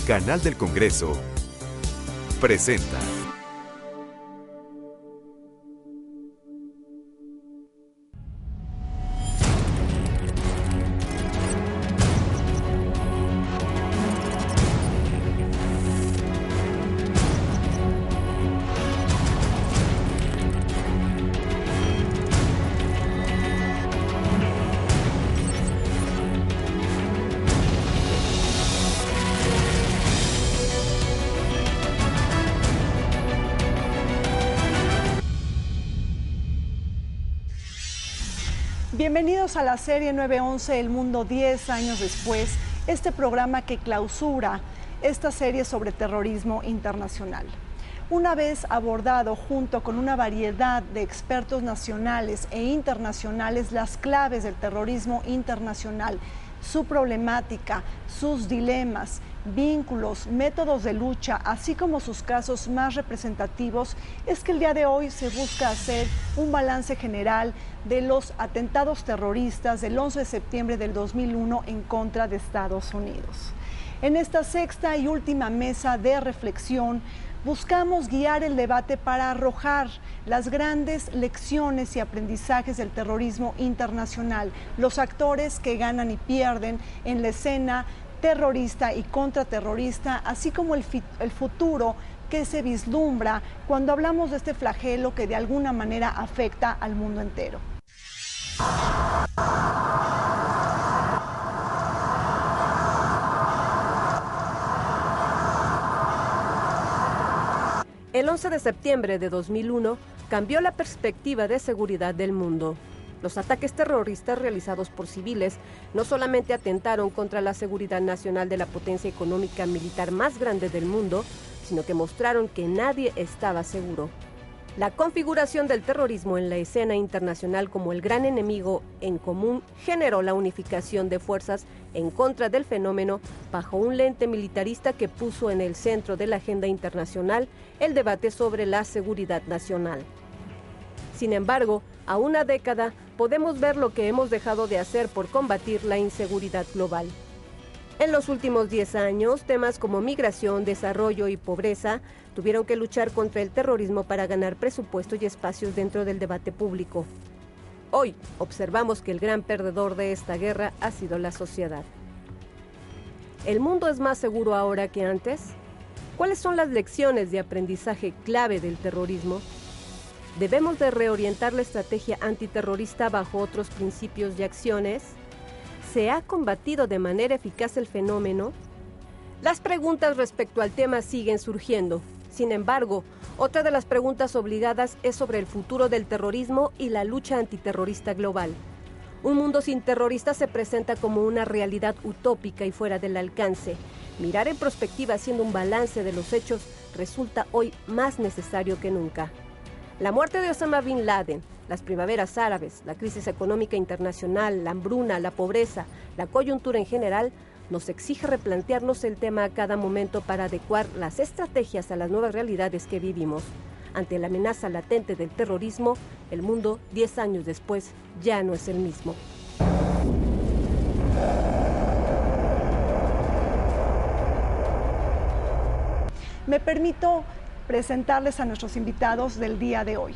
Canal del Congreso presenta. Bienvenidos a la serie 911, El Mundo 10 años después, este programa que clausura esta serie sobre terrorismo internacional. Una vez abordado junto con una variedad de expertos nacionales e internacionales las claves del terrorismo internacional, su problemática, sus dilemas, vínculos, métodos de lucha, así como sus casos más representativos, es que el día de hoy se busca hacer un balance general de los atentados terroristas del 11 de septiembre del 2001 en contra de Estados Unidos. En esta sexta y última mesa de reflexión, buscamos guiar el debate para arrojar las grandes lecciones y aprendizajes del terrorismo internacional, los actores que ganan y pierden en la escena terrorista y contraterrorista, así como el futuro que se vislumbra cuando hablamos de este flagelo que de alguna manera afecta al mundo entero. El 11 de septiembre de 2001 cambió la perspectiva de seguridad del mundo. Los ataques terroristas realizados por civiles no solamente atentaron contra la seguridad nacional de la potencia económica militar más grande del mundo, sino que mostraron que nadie estaba seguro. La configuración del terrorismo en la escena internacional como el gran enemigo en común generó la unificación de fuerzas en contra del fenómeno bajo un lente militarista que puso en el centro de la agenda internacional el debate sobre la seguridad nacional. Sin embargo, a una década podemos ver lo que hemos dejado de hacer por combatir la inseguridad global. En los últimos 10 años, temas como migración, desarrollo y pobreza tuvieron que luchar contra el terrorismo para ganar presupuesto y espacios dentro del debate público. Hoy observamos que el gran perdedor de esta guerra ha sido la sociedad. ¿El mundo es más seguro ahora que antes? ¿Cuáles son las lecciones de aprendizaje clave del terrorismo? ¿Debemos de reorientar la estrategia antiterrorista bajo otros principios y acciones? ¿Se ha combatido de manera eficaz el fenómeno? Las preguntas respecto al tema siguen surgiendo. Sin embargo, otra de las preguntas obligadas es sobre el futuro del terrorismo y la lucha antiterrorista global. Un mundo sin terroristas se presenta como una realidad utópica y fuera del alcance. Mirar en perspectiva haciendo un balance de los hechos resulta hoy más necesario que nunca. La muerte de Osama Bin Laden, las primaveras árabes, la crisis económica internacional, la hambruna, la pobreza, la coyuntura en general, nos exige replantearnos el tema a cada momento para adecuar las estrategias a las nuevas realidades que vivimos. Ante la amenaza latente del terrorismo, el mundo, 10 años después, ya no es el mismo. Me permito presentarles a nuestros invitados del día de hoy.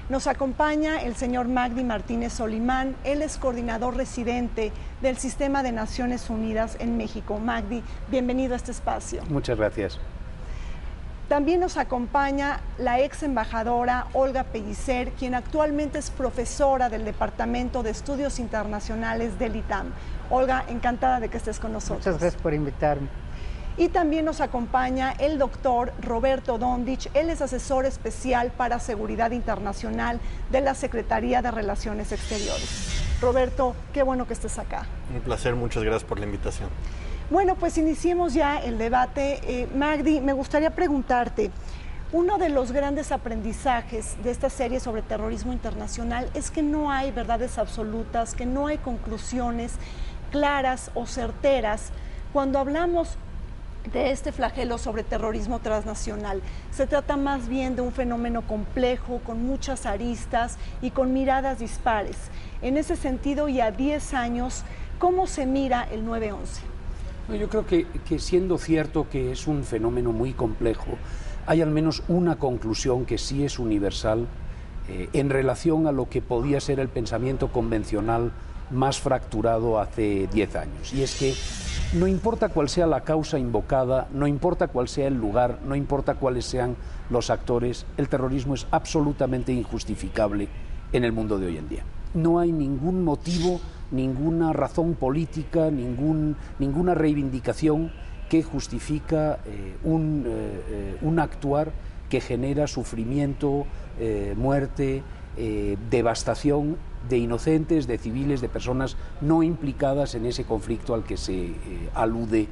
Nos acompaña el señor Magdi Martínez Solimán, él es coordinador residente del Sistema de Naciones Unidas en México. Magdi, bienvenido a este espacio. Muchas gracias. También nos acompaña la ex embajadora Olga Pellicer, quien actualmente es profesora del Departamento de Estudios Internacionales del ITAM. Olga, encantada de que estés con nosotros. Muchas gracias por invitarme. Y también nos acompaña el doctor Roberto Dondich, él es asesor especial para seguridad internacional de la Secretaría de Relaciones Exteriores. Roberto, qué bueno que estés acá. Un placer, muchas gracias por la invitación. Bueno, pues iniciemos ya el debate. Magdi, me gustaría preguntarte, uno de los grandes aprendizajes de esta serie sobre terrorismo internacional es que no hay verdades absolutas, que no hay conclusiones claras o certeras cuando hablamos de este flagelo sobre terrorismo transnacional. Se trata más bien de un fenómeno complejo, con muchas aristas y con miradas dispares. En ese sentido, y a 10 años, ¿cómo se mira el 9/11? No, yo creo que siendo cierto que es un fenómeno muy complejo, hay al menos una conclusión que sí es universal en relación a lo que podía ser el pensamiento convencional más fracturado hace 10 años. Y es que no importa cuál sea la causa invocada, no importa cuál sea el lugar, no importa cuáles sean los actores, el terrorismo es absolutamente injustificable en el mundo de hoy en día. No hay ningún motivo, ninguna razón política, ninguna reivindicación que justifica un actuar que genera sufrimiento, muerte, devastación de inocentes, de civiles, de personas no implicadas en ese conflicto al que se alude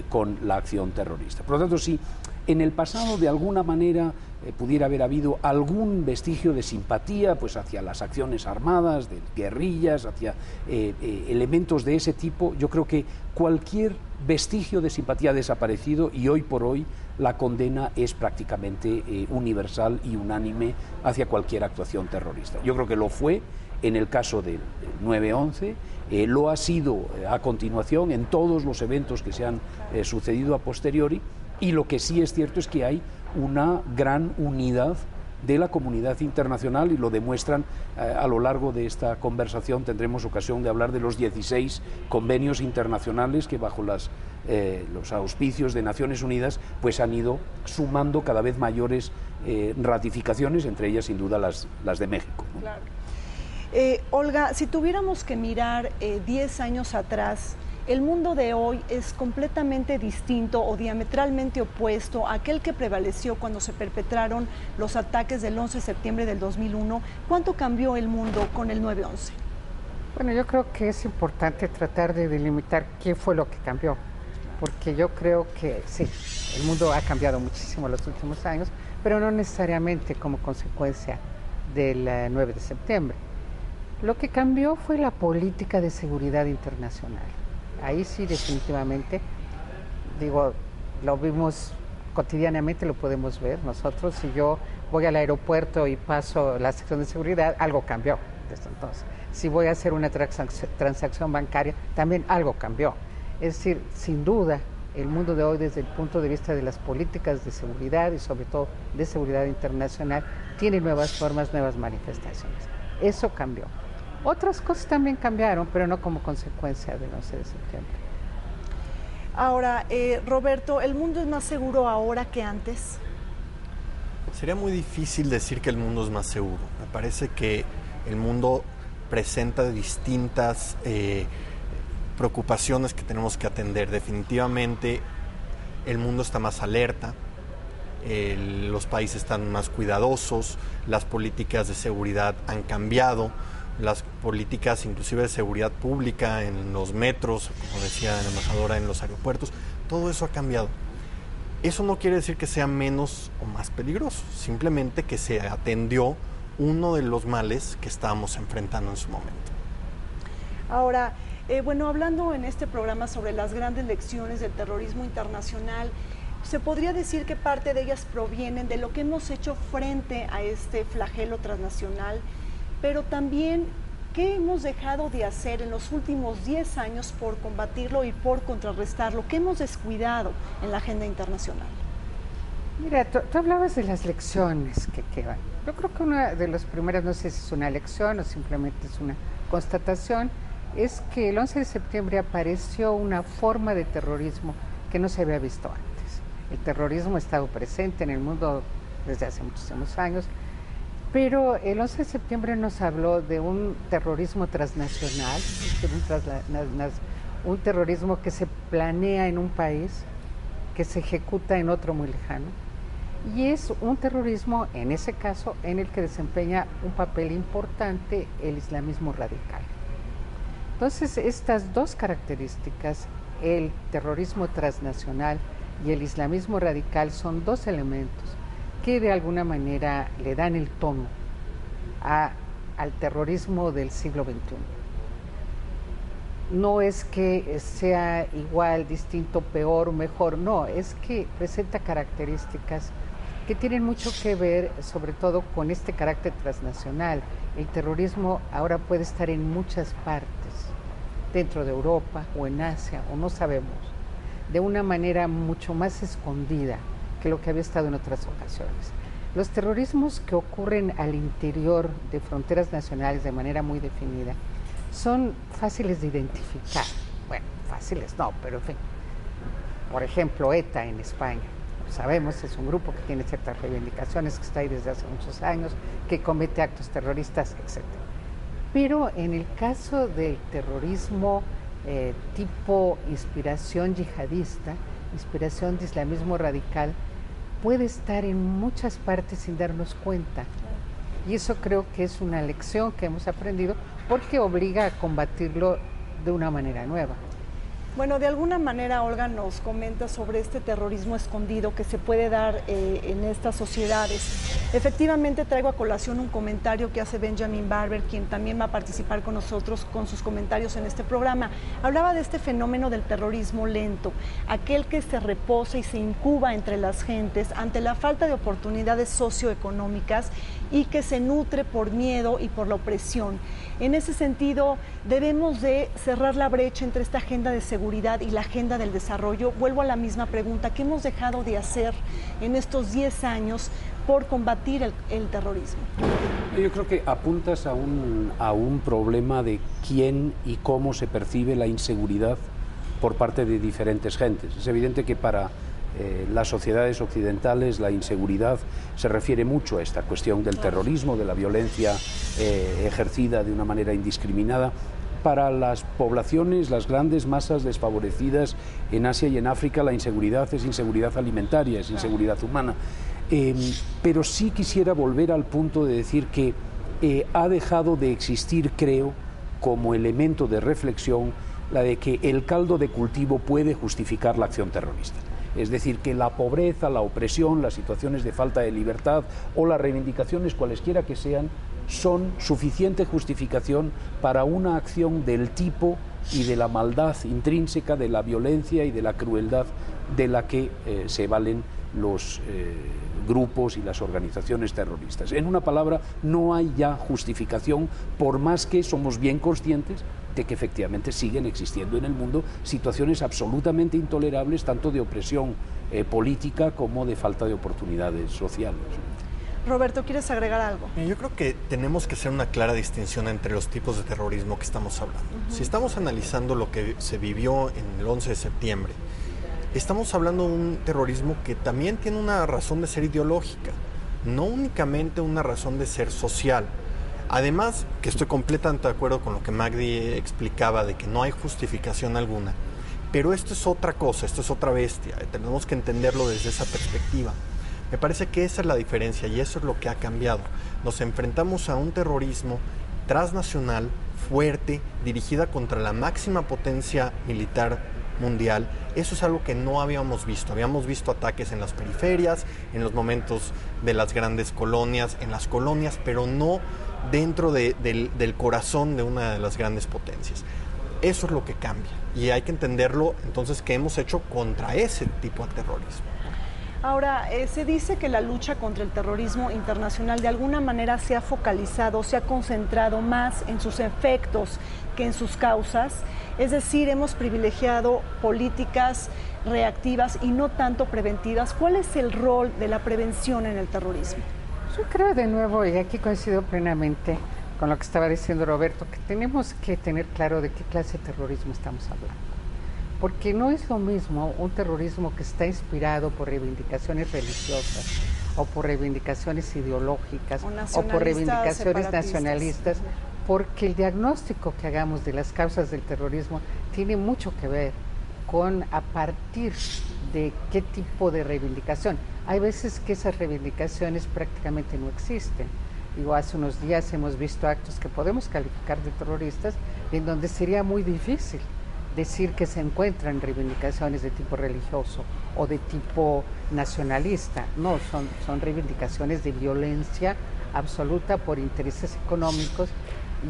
con la acción terrorista. Por lo tanto, si en el pasado de alguna manera pudiera haber habido algún vestigio de simpatía pues hacia las acciones armadas, de guerrillas, hacia elementos de ese tipo, yo creo que cualquier vestigio de simpatía ha desaparecido y hoy por hoy la condena es prácticamente universal y unánime hacia cualquier actuación terrorista. Yo creo que lo fue en el caso del 9/11, lo ha sido a continuación en todos los eventos que se han sucedido a posteriori, y lo que sí es cierto es que hay una gran unidad de la comunidad internacional y lo demuestran a lo largo de esta conversación. Tendremos ocasión de hablar de los 16 convenios internacionales que bajo los auspicios de Naciones Unidas pues han ido sumando cada vez mayores ratificaciones, entre ellas sin duda las de México, ¿no? Claro. Olga, si tuviéramos que mirar 10 años atrás, el mundo de hoy es completamente distinto o diametralmente opuesto a aquel que prevaleció cuando se perpetraron los ataques del 11 de septiembre del 2001. ¿Cuánto cambió el mundo con el 9/11? Bueno, yo creo que es importante tratar de delimitar qué fue lo que cambió, porque yo creo que sí, el mundo ha cambiado muchísimo en los últimos años, pero no necesariamente como consecuencia del 9 de septiembre. Lo que cambió fue la política de seguridad internacional. Ahí sí, definitivamente, digo, lo vimos cotidianamente, lo podemos ver. Nosotros, si yo voy al aeropuerto y paso la sección de seguridad, algo cambió desde entonces. Si voy a hacer una transacción bancaria, también algo cambió. Es decir, sin duda, el mundo de hoy, desde el punto de vista de las políticas de seguridad y sobre todo de seguridad internacional, tiene nuevas formas, nuevas manifestaciones. Eso cambió. Otras cosas también cambiaron, pero no como consecuencia del 11 de septiembre. Ahora, Roberto, ¿el mundo es más seguro ahora que antes? Sería muy difícil decir que el mundo es más seguro. Me parece que el mundo presenta distintas preocupaciones que tenemos que atender. Definitivamente el mundo está más alerta, los países están más cuidadosos, las políticas de seguridad han cambiado, las políticas inclusive de seguridad pública en los metros, como decía la embajadora, en los aeropuertos, todo eso ha cambiado. Eso no quiere decir que sea menos o más peligroso, simplemente que se atendió uno de los males que estábamos enfrentando en su momento. Ahora, bueno, hablando en este programa sobre las grandes lecciones del terrorismo internacional, ¿se podría decir que parte de ellas provienen de lo que hemos hecho frente a este flagelo transnacional? Pero también, ¿qué hemos dejado de hacer en los últimos 10 años por combatirlo y por contrarrestarlo? ¿Qué hemos descuidado en la agenda internacional? Mira, tú hablabas de las lecciones que quedan. Yo creo que una de las primeras, no sé si es una lección o simplemente es una constatación, es que el 11 de septiembre apareció una forma de terrorismo que no se había visto antes. El terrorismo ha estado presente en el mundo desde hace muchísimos años, pero el 11 de septiembre nos habló de un terrorismo transnacional, un terrorismo que se planea en un país, que se ejecuta en otro muy lejano, y es un terrorismo, en ese caso, en el que desempeña un papel importante el islamismo radical. Entonces, estas dos características, el terrorismo transnacional y el islamismo radical, son dos elementos que de alguna manera le dan el tono al terrorismo del siglo XXI. No es que sea igual, distinto, peor o mejor, no, es que presenta características que tienen mucho que ver sobre todo con este carácter transnacional. El terrorismo ahora puede estar en muchas partes, dentro de Europa o en Asia, o no sabemos, de una manera mucho más escondida que lo que había estado en otras ocasiones. Los terrorismos que ocurren al interior de fronteras nacionales de manera muy definida son fáciles de identificar. Bueno, fáciles no, pero en fin. Por ejemplo, ETA en España. Sabemos, es un grupo que tiene ciertas reivindicaciones, que está ahí desde hace muchos años, que comete actos terroristas, etc. Pero en el caso del terrorismo tipo inspiración yihadista, inspiración de islamismo radical, puede estar en muchas partes sin darnos cuenta. Y eso creo que es una lección que hemos aprendido porque obliga a combatirlo de una manera nueva. Bueno, de alguna manera Olga nos comenta sobre este terrorismo escondido que se puede dar en estas sociedades. Efectivamente traigo a colación un comentario que hace Benjamin Barber, quien también va a participar con nosotros con sus comentarios en este programa. Hablaba de este fenómeno del terrorismo lento, aquel que se reposa y se incuba entre las gentes ante la falta de oportunidades socioeconómicas y que se nutre por miedo y por la opresión. En ese sentido, debemos de cerrar la brecha entre esta agenda de seguridad y la agenda del desarrollo. Vuelvo a la misma pregunta, ¿qué hemos dejado de hacer en estos 10 años por combatir el terrorismo? Yo creo que apuntas a un problema de quién y cómo se percibe la inseguridad por parte de diferentes gentes. Es evidente que para las sociedades occidentales la inseguridad se refiere mucho a esta cuestión del terrorismo, de la violencia ejercida de una manera indiscriminada. Para las poblaciones, las grandes masas desfavorecidas en Asia y en África, la inseguridad es inseguridad alimentaria, es inseguridad humana. Pero sí quisiera volver al punto de decir que ha dejado de existir, creo, como elemento de reflexión, la de que el caldo de cultivo puede justificar la acción terrorista. Es decir, que la pobreza, la opresión, las situaciones de falta de libertad o las reivindicaciones cualesquiera que sean, son suficiente justificación para una acción del tipo y de la maldad intrínseca, de la violencia y de la crueldad de la que se valen los grupos y las organizaciones terroristas. En una palabra, no hay ya justificación, por más que somos bien conscientes de que efectivamente siguen existiendo en el mundo situaciones absolutamente intolerables, tanto de opresión política como de falta de oportunidades sociales. Roberto, ¿quieres agregar algo? Yo creo que tenemos que hacer una clara distinción entre los tipos de terrorismo que estamos hablando. Si estamos analizando lo que se vivió en el 11 de septiembre, estamos hablando de un terrorismo que también tiene una razón de ser ideológica, no únicamente una razón de ser social. Además, que estoy completamente de acuerdo con lo que Magdi explicaba, de que no hay justificación alguna, pero esto es otra cosa, esto es otra bestia, tenemos que entenderlo desde esa perspectiva. Me parece que esa es la diferencia y eso es lo que ha cambiado. Nos enfrentamos a un terrorismo transnacional, fuerte, dirigida contra la máxima potencia militar mundial. Eso es algo que no habíamos visto. Habíamos visto ataques en las periferias, en los momentos de las grandes colonias, en las colonias, pero no dentro del corazón de una de las grandes potencias. Eso es lo que cambia y hay que entenderlo entonces qué hemos hecho contra ese tipo de terrorismo. Ahora, se dice que la lucha contra el terrorismo internacional de alguna manera se ha focalizado, se ha concentrado más en sus efectos que en sus causas. Es decir, hemos privilegiado políticas reactivas y no tanto preventivas. ¿Cuál es el rol de la prevención en el terrorismo? Yo creo de nuevo, y aquí coincido plenamente con lo que estaba diciendo Roberto, que tenemos que tener claro de qué clase de terrorismo estamos hablando. Porque no es lo mismo un terrorismo que está inspirado por reivindicaciones religiosas o por reivindicaciones ideológicas o por reivindicaciones nacionalistas, porque el diagnóstico que hagamos de las causas del terrorismo tiene mucho que ver con a partir de qué tipo de reivindicación. Hay veces que esas reivindicaciones prácticamente no existen. Digo, hace unos días hemos visto actos que podemos calificar de terroristas en donde sería muy difícil decir que se encuentran reivindicaciones de tipo religioso o de tipo nacionalista. No, son reivindicaciones de violencia absoluta por intereses económicos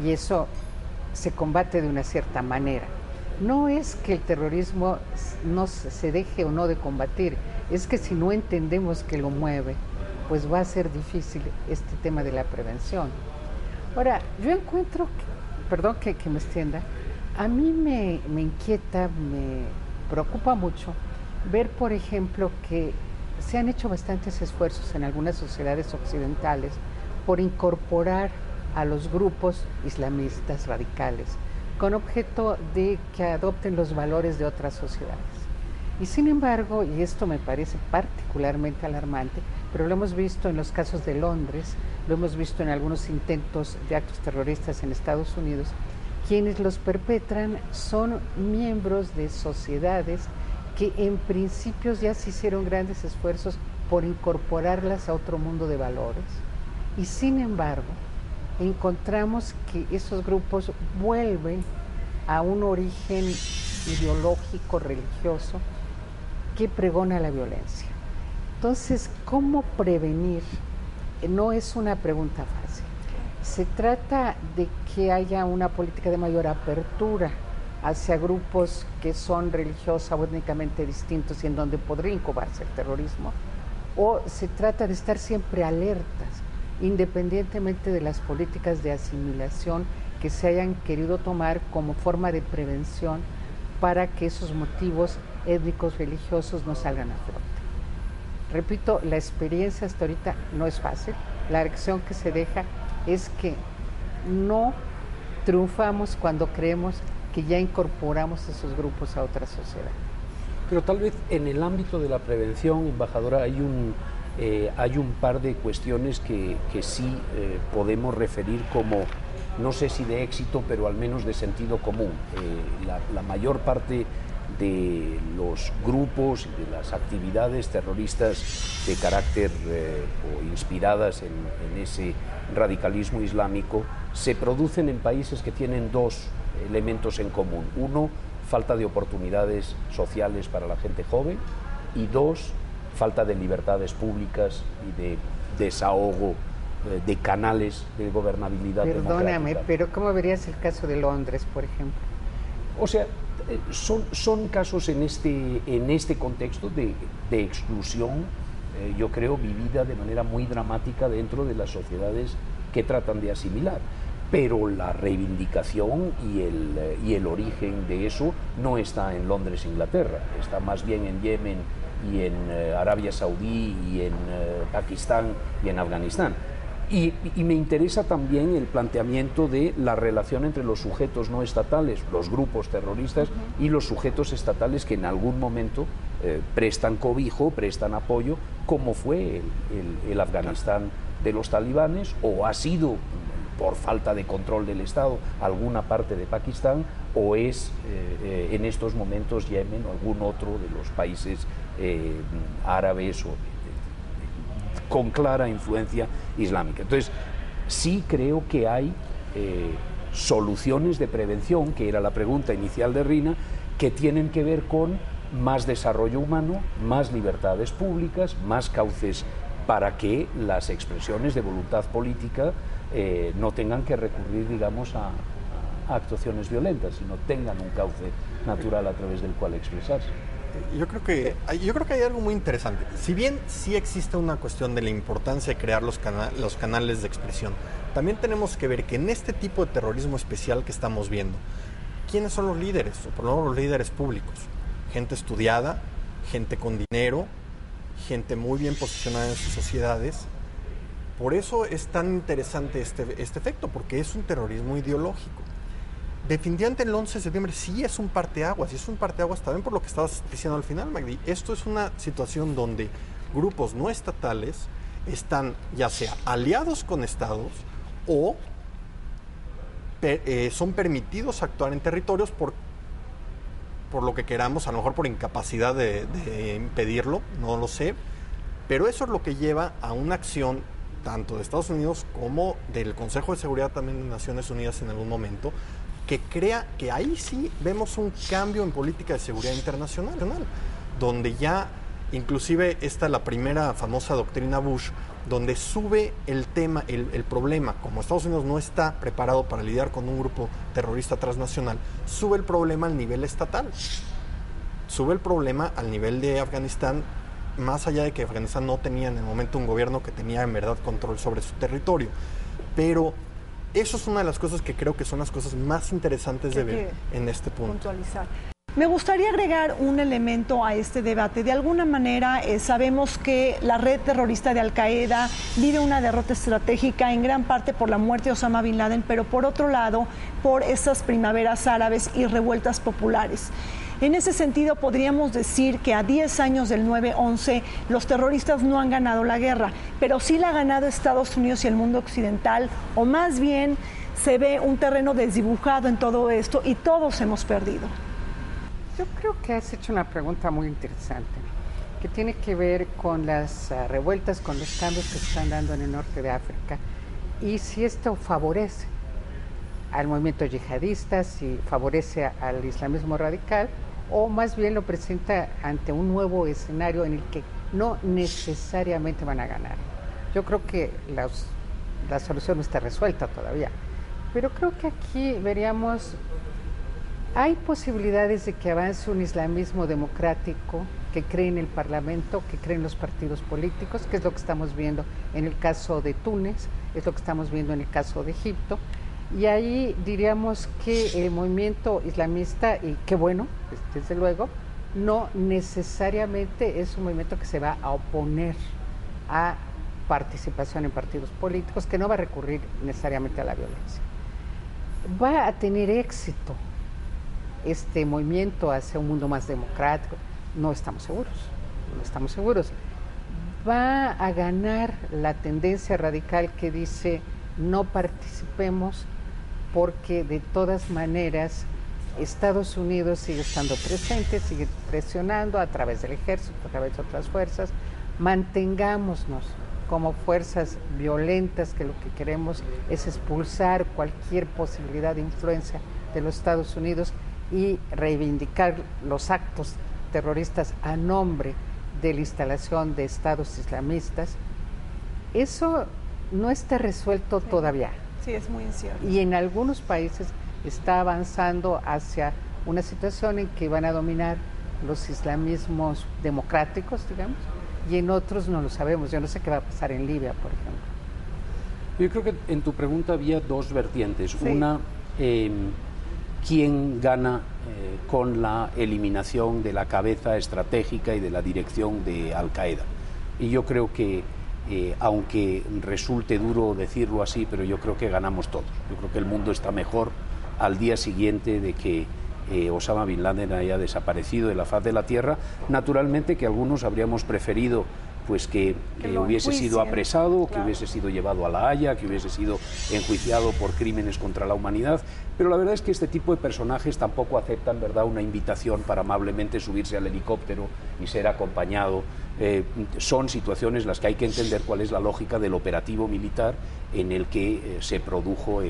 y eso se combate de una cierta manera. No es que el terrorismo no se deje o no de combatir, es que si no entendemos que lo mueve, pues va a ser difícil este tema de la prevención. Ahora, yo encuentro, perdón que me extienda, a mí me inquieta, me preocupa mucho ver, por ejemplo, que se han hecho bastantes esfuerzos en algunas sociedades occidentales por incorporar a los grupos islamistas radicales con objeto de que adopten los valores de otras sociedades. Y sin embargo, y esto me parece particularmente alarmante, pero lo hemos visto en los casos de Londres, lo hemos visto en algunos intentos de actos terroristas en Estados Unidos, quienes los perpetran son miembros de sociedades que en principios ya se hicieron grandes esfuerzos por incorporarlas a otro mundo de valores. Y sin embargo, encontramos que esos grupos vuelven a un origen ideológico, religioso, que pregona la violencia. Entonces, ¿cómo prevenir? No es una pregunta fácil. Se trata de que haya una política de mayor apertura hacia grupos que son religiosa o étnicamente distintos y en donde podría incubarse el terrorismo, o se trata de estar siempre alertas, independientemente de las políticas de asimilación que se hayan querido tomar como forma de prevención para que esos motivos étnicos religiosos no salgan a flote. Repito, la experiencia hasta ahorita no es fácil. La lección que se deja es que no triunfamos cuando creemos que ya incorporamos esos grupos a otra sociedad. Pero tal vez en el ámbito de la prevención, embajadora, hay un par de cuestiones que sí podemos referir como, no sé si de éxito, pero al menos de sentido común. La mayor parte de los grupos y de las actividades terroristas de carácter o inspiradas en ese radicalismo islámico se producen en países que tienen dos elementos en común. Uno, falta de oportunidades sociales para la gente joven, y dos, falta de libertades públicas y de desahogo de canales de gobernabilidad democrática. Perdóname, pero ¿cómo verías el caso de Londres, por ejemplo? O sea, son casos en este contexto de exclusión, yo creo, vivida de manera muy dramática dentro de las sociedades que tratan de asimilar. Pero la reivindicación y el origen de eso no está en Londres, Inglaterra, está más bien en Yemen y en Arabia Saudí y en Pakistán y en Afganistán. Y me interesa también el planteamiento de la relación entre los sujetos no estatales, los grupos terroristas, y los sujetos estatales que en algún momento prestan cobijo, prestan apoyo, como fue el Afganistán de los talibanes, o ha sido, por falta de control del Estado, alguna parte de Pakistán, o es en estos momentos Yemen o algún otro de los países árabes o con clara influencia islámica. Entonces, sí creo que hay soluciones de prevención, que era la pregunta inicial de Rina, que tienen que ver con más desarrollo humano, más libertades públicas, más cauces para que las expresiones de voluntad política no tengan que recurrir, digamos, a actuaciones violentas, sino tengan un cauce natural a través del cual expresarse. Yo creo que hay algo muy interesante. Si bien sí existe una cuestión de la importancia de crear los canales de expresión, también tenemos que ver que en este tipo de terrorismo especial que estamos viendo, ¿quiénes son los líderes? O por lo menos los líderes públicos. Gente estudiada, gente con dinero, gente muy bien posicionada en sus sociedades. Por eso es tan interesante este efecto, porque es un terrorismo ideológico. Definitivamente el 11 de septiembre sí es un parteaguas, y es un parteaguas también por lo que estabas diciendo al final, Magdi. Esto es una situación donde grupos no estatales están ya sea aliados con estados o son permitidos actuar en territorios por lo que queramos, a lo mejor por incapacidad de impedirlo, no lo sé, pero eso es lo que lleva a una acción tanto de Estados Unidos como del Consejo de Seguridad también de Naciones Unidas en algún momento, que crea que ahí sí vemos un cambio en política de seguridad internacional, donde ya inclusive esta la primera famosa doctrina Bush, donde sube el tema, el problema, como Estados Unidos no está preparado para lidiar con un grupo terrorista transnacional, sube el problema al nivel estatal, sube el problema al nivel de Afganistán, más allá de que Afganistán no tenía en el momento un gobierno que tenía en verdad control sobre su territorio, pero eso es una de las cosas que creo que son las cosas más interesantes de ver en este punto. Puntualizar. Me gustaría agregar un elemento a este debate. De alguna manera sabemos que la red terrorista de Al-Qaeda vive una derrota estratégica en gran parte por la muerte de Osama Bin Laden, pero por otro lado por esas primaveras árabes y revueltas populares. En ese sentido, podríamos decir que a 10 años del 9/11 los terroristas no han ganado la guerra, pero sí la ha ganado Estados Unidos y el mundo occidental, o más bien se ve un terreno desdibujado en todo esto y todos hemos perdido. Yo creo que has hecho una pregunta muy interesante, que tiene que ver con las revueltas, con los cambios que se están dando en el norte de África, y si esto favorece al movimiento yihadista, si favorece al islamismo radical, o más bien lo presenta ante un nuevo escenario en el que no necesariamente van a ganar. Yo creo que la solución no está resuelta todavía, pero creo que aquí veríamos... Hay posibilidades de que avance un islamismo democrático que cree en el Parlamento, que cree en los partidos políticos, que es lo que estamos viendo en el caso de Túnez, es lo que estamos viendo en el caso de Egipto. Y ahí diríamos que el movimiento islamista, y qué bueno, desde luego, no necesariamente es un movimiento que se va a oponer a participación en partidos políticos, que no va a recurrir necesariamente a la violencia. Va a tener éxito este movimiento hacia un mundo más democrático, no estamos seguros. Va a ganar la tendencia radical que dice no participemos porque de todas maneras Estados Unidos sigue estando presente, sigue presionando a través del ejército, a través de otras fuerzas, mantengámonos como fuerzas violentas que lo que queremos es expulsar cualquier posibilidad de influencia de los Estados Unidos y reivindicar los actos terroristas a nombre de la instalación de estados islamistas. Eso no está resuelto todavía. Sí, es muy incierto. Y en algunos países está avanzando hacia una situación en que van a dominar los islamismos democráticos, digamos, y en otros no lo sabemos. Yo no sé qué va a pasar en Libia, por ejemplo. Yo creo que en tu pregunta había dos vertientes. Sí. Una, ¿quién gana con la eliminación de la cabeza estratégica y de la dirección de Al-Qaeda? Y yo creo que, aunque resulte duro decirlo así, pero yo creo que ganamos todos. Yo creo que el mundo está mejor al día siguiente de que Osama Bin Laden haya desaparecido de la faz de la tierra. Naturalmente que algunos habríamos preferido pues que hubiese sido apresado, que hubiese sido llevado a La Haya, que hubiese sido enjuiciado por crímenes contra la humanidad, pero la verdad es que este tipo de personajes tampoco aceptan, ¿verdad?, una invitación para amablemente subirse al helicóptero y ser acompañado. Son situaciones en las que hay que entender cuál es la lógica del operativo militar en el que se produjo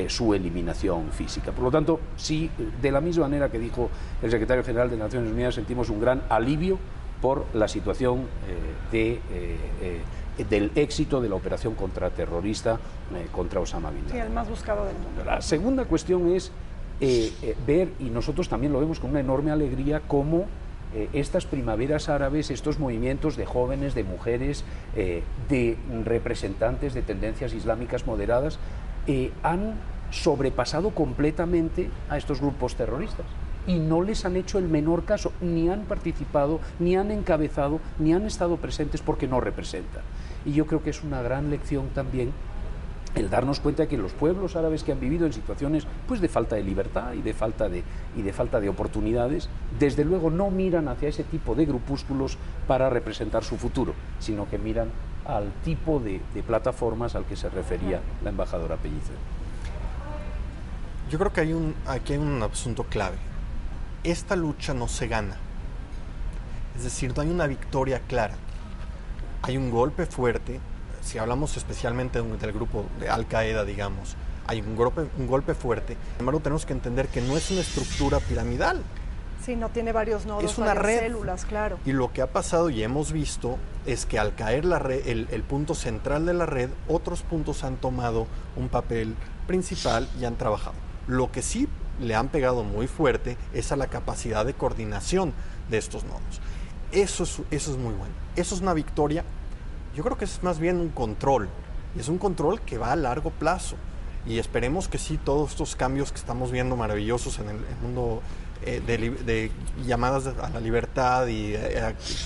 su eliminación física. Por lo tanto, sí, de la misma manera que dijo el secretario general de Naciones Unidas, sentimos un gran alivio por la situación del éxito de la operación contraterrorista contra Osama Bin Laden. Sí, el más buscado del mundo. La segunda cuestión es ver, y nosotros también lo vemos con una enorme alegría, cómo estas primaveras árabes, estos movimientos de jóvenes, de mujeres, de representantes de tendencias islámicas moderadas, han sobrepasado completamente a estos grupos terroristas. Y no les han hecho el menor caso, ni han participado, ni han encabezado, ni han estado presentes porque no representan. Y yo creo que es una gran lección también el darnos cuenta de que los pueblos árabes que han vivido en situaciones pues de falta de libertad y de falta de oportunidades, desde luego no miran hacia ese tipo de grupúsculos para representar su futuro, sino que miran al tipo de plataformas al que se refería la embajadora Pellicer. Yo creo que aquí hay un asunto clave. Esta lucha no se gana, es decir, no hay una victoria clara, hay un golpe fuerte. Si hablamos especialmente del grupo de Al-Qaeda, digamos, hay un golpe fuerte. Sin embargo, tenemos que entender que no es una estructura piramidal. Sí, no tiene varios nodos, es una red, células, claro. Y lo que ha pasado y hemos visto es que al caer la red, el punto central de la red, otros puntos han tomado un papel principal y han trabajado. Lo que sí le han pegado muy fuerte es a la capacidad de coordinación de estos nodos. Eso es muy bueno. Eso es una victoria. Yo creo que es más bien un control. Y es un control que va a largo plazo. Y esperemos que sí, todos estos cambios que estamos viendo maravillosos en el mundo de llamadas a la libertad y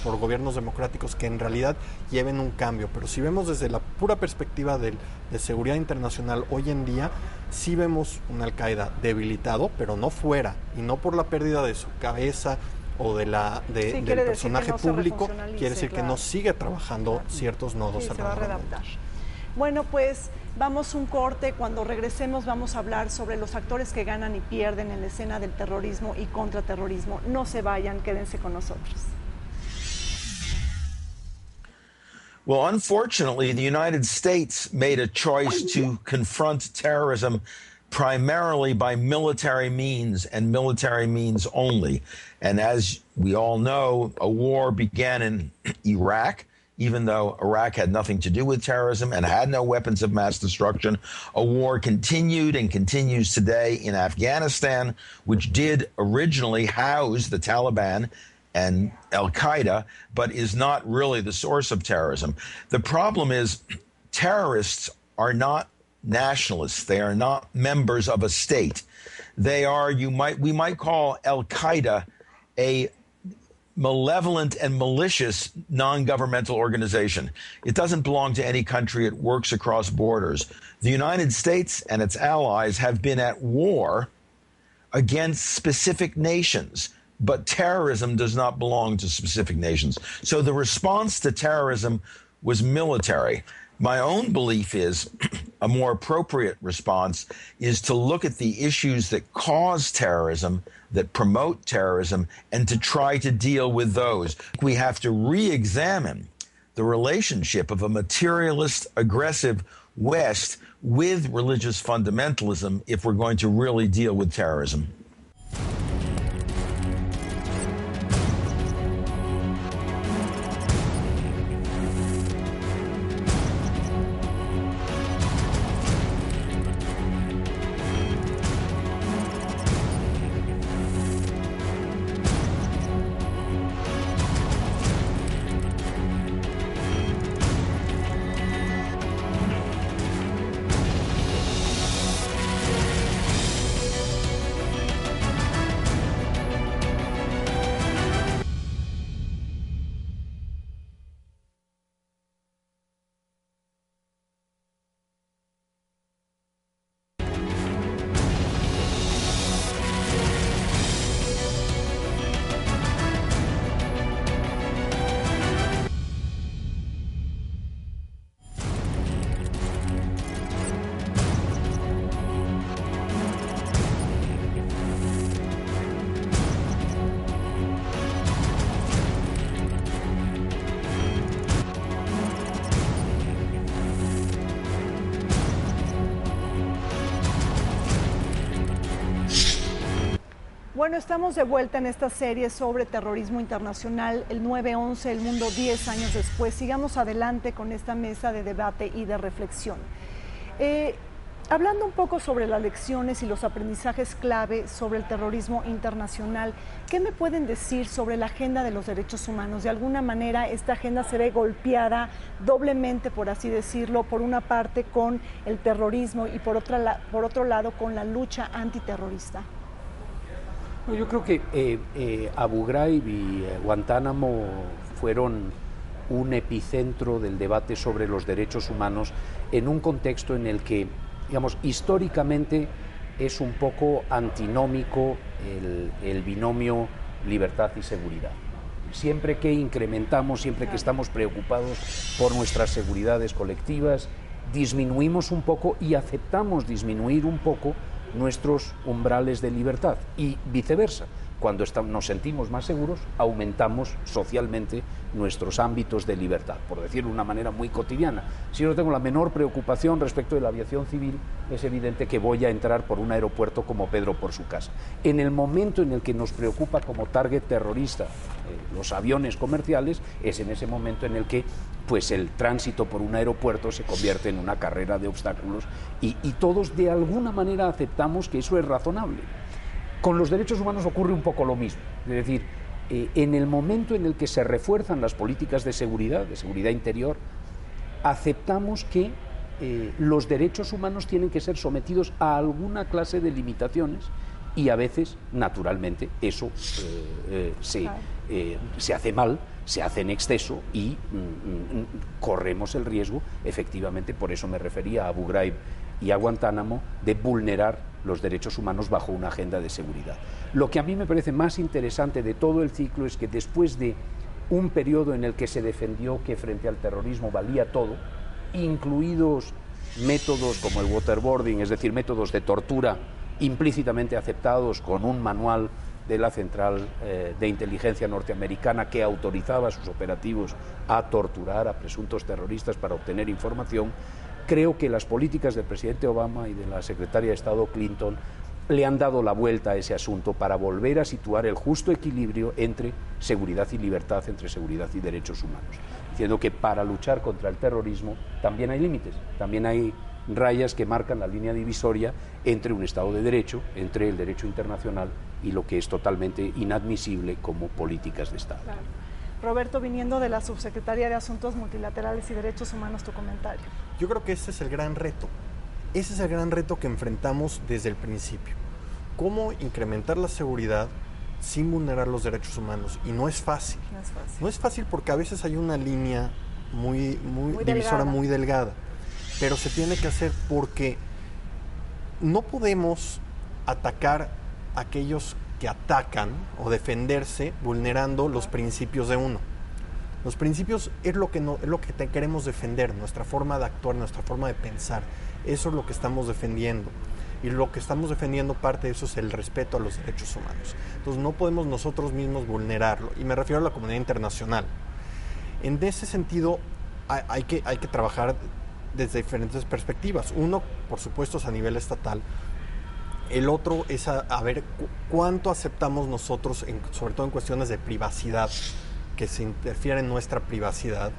por gobiernos democráticos que en realidad lleven un cambio. Pero si vemos desde la pura perspectiva de seguridad internacional, hoy en día sí vemos un Al-Qaeda debilitado, pero no fuera, y no por la pérdida de su cabeza o del personaje público, quiere decir que no sigue trabajando ciertos nodos. Sí, se va a readaptar. Bueno, pues vamos un corte. Cuando regresemos vamos a hablar sobre los actores que ganan y pierden en la escena del terrorismo y contraterrorismo. No se vayan, quédense con nosotros. Well, unfortunately, the United States made a choice to confront terrorism primarily by military means and military means only. And as we all know, a war began in Iraq, even though Iraq had nothing to do with terrorism and had no weapons of mass destruction. A war continued and continues today in Afghanistan, which did originally house the Taliban and Al-Qaeda, but is not really the source of terrorism. The problem is terrorists are not nationalists. They are not members of a state. They are, we might call Al-Qaeda a malevolent and malicious non-governmental organization. It doesn't belong to any country. It works across borders. The United States and its allies have been at war against specific nations, but terrorism does not belong to specific nations. So the response to terrorism was military. My own belief is a more appropriate response is to look at the issues that cause terrorism, that promote terrorism, and to try to deal with those. We have to re-examine the relationship of a materialist, aggressive West with religious fundamentalism if we're going to really deal with terrorism. Bueno, estamos de vuelta en esta serie sobre terrorismo internacional, el 9/11, el mundo 10 años después. Sigamos adelante con esta mesa de debate y de reflexión. Hablando un poco sobre las lecciones y los aprendizajes clave sobre el terrorismo internacional, ¿qué me pueden decir sobre la agenda de los derechos humanos? De alguna manera, esta agenda se ve golpeada doblemente, por así decirlo, por una parte con el terrorismo y por otro lado con la lucha antiterrorista. Yo creo que Abu Ghraib y Guantánamo fueron un epicentro del debate sobre los derechos humanos en un contexto en el que, digamos, históricamente es un poco antinómico el binomio libertad y seguridad. Siempre que incrementamos, siempre que estamos preocupados por nuestras seguridades colectivas, disminuimos un poco y aceptamos disminuir un poco nuestros umbrales de libertad y viceversa. Cuando nos sentimos más seguros, aumentamos socialmente nuestros ámbitos de libertad, por decirlo de una manera muy cotidiana. Si yo no tengo la menor preocupación respecto de la aviación civil, es evidente que voy a entrar por un aeropuerto como Pedro por su casa. En el momento en el que nos preocupa como target terrorista los aviones comerciales, es en ese momento en el que pues el tránsito por un aeropuerto se convierte en una carrera de obstáculos y todos de alguna manera aceptamos que eso es razonable. Con los derechos humanos ocurre un poco lo mismo, es decir, en el momento en el que se refuerzan las políticas de seguridad interior, aceptamos que los derechos humanos tienen que ser sometidos a alguna clase de limitaciones y a veces, naturalmente, eso se hace mal, se hace en exceso y corremos el riesgo, efectivamente, por eso me refería a Abu Ghraib y a Guantánamo, de vulnerar los derechos humanos bajo una agenda de seguridad. Lo que a mí me parece más interesante de todo el ciclo es que después de un periodo en el que se defendió que frente al terrorismo valía todo, incluidos métodos como el waterboarding, es decir, métodos de tortura implícitamente aceptados con un manual de la Central de Inteligencia norteamericana que autorizaba a sus operativos a torturar a presuntos terroristas para obtener información. Creo que las políticas del presidente Obama y de la secretaria de Estado Clinton le han dado la vuelta a ese asunto para volver a situar el justo equilibrio entre seguridad y libertad, entre seguridad y derechos humanos, diciendo que para luchar contra el terrorismo también hay límites, también hay rayas que marcan la línea divisoria entre un Estado de Derecho, entre el derecho internacional y lo que es totalmente inadmisible como políticas de Estado. Claro. Roberto, viniendo de la Subsecretaría de Asuntos Multilaterales y Derechos Humanos, tu comentario. Yo creo que ese es el gran reto. Ese es el gran reto que enfrentamos desde el principio. ¿Cómo incrementar la seguridad sin vulnerar los derechos humanos? Y no es fácil. No es fácil. No es fácil porque a veces hay una línea muy divisora, delgada. muy delgada. Pero se tiene que hacer porque no podemos atacar a aquellos que atacan o defenderse vulnerando los principios de uno. Los principios es lo que queremos defender, nuestra forma de actuar, nuestra forma de pensar. Eso es lo que estamos defendiendo. Y lo que estamos defendiendo, parte de eso es el respeto a los derechos humanos. Entonces no podemos nosotros mismos vulnerarlo. Y me refiero a la comunidad internacional. En ese sentido, hay que trabajar desde diferentes perspectivas. Uno, por supuesto, es a nivel estatal. El otro es a ver cuánto aceptamos nosotros, sobre todo en cuestiones de privacidad, que se interfiere en nuestra privacidad.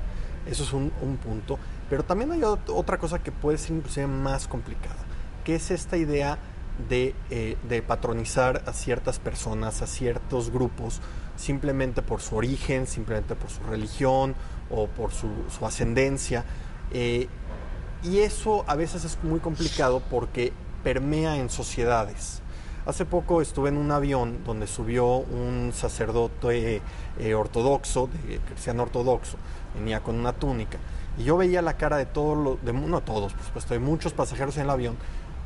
Eso es un punto. Pero también hay otra cosa que puede ser inclusive más complicada, que es esta idea de patronizar a ciertas personas, a ciertos grupos, simplemente por su origen, simplemente por su religión o por su ascendencia. Y eso a veces es muy complicado porque permea en sociedades. Hace poco estuve en un avión donde subió un sacerdote ortodoxo, cristiano ortodoxo, venía con una túnica, y yo veía la cara de no todos, por supuesto, de muchos pasajeros en el avión,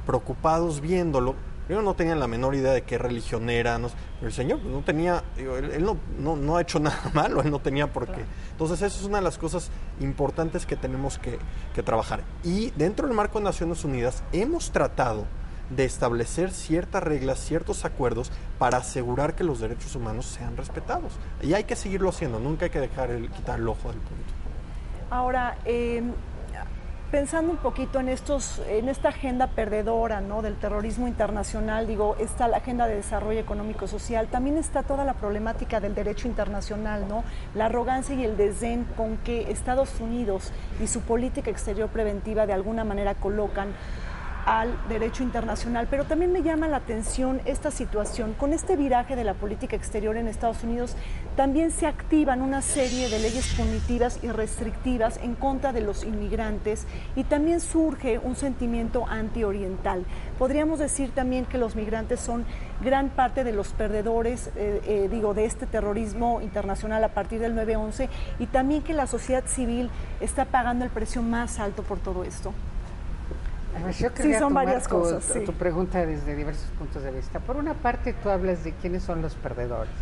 preocupados viéndolo. Yo no tenía la menor idea de qué religión era, pero el señor no tenía, él no ha hecho nada malo, él no tenía por qué. Entonces eso es una de las cosas importantes que tenemos que trabajar. Y dentro del marco de Naciones Unidas hemos tratado de establecer ciertas reglas, ciertos acuerdos para asegurar que los derechos humanos sean respetados. Y hay que seguirlo haciendo, nunca hay que quitar el ojo del punto. Ahora, pensando un poquito en esta agenda perdedora, ¿no?, del terrorismo internacional, está la agenda de desarrollo económico social, también está toda la problemática del derecho internacional, ¿no? La arrogancia y el desdén con que Estados Unidos y su política exterior preventiva de alguna manera colocan al derecho internacional, pero también me llama la atención esta situación. Con este viraje de la política exterior en Estados Unidos, también se activan una serie de leyes punitivas y restrictivas en contra de los inmigrantes y también surge un sentimiento antioriental. Podríamos decir también que los migrantes son gran parte de los perdedores, de este terrorismo internacional a partir del 9/11, y también que la sociedad civil está pagando el precio más alto por todo esto. Yo quería son tomar varias cosas. Sí. Tu pregunta desde diversos puntos de vista. Por una parte, tú hablas de quiénes son los perdedores.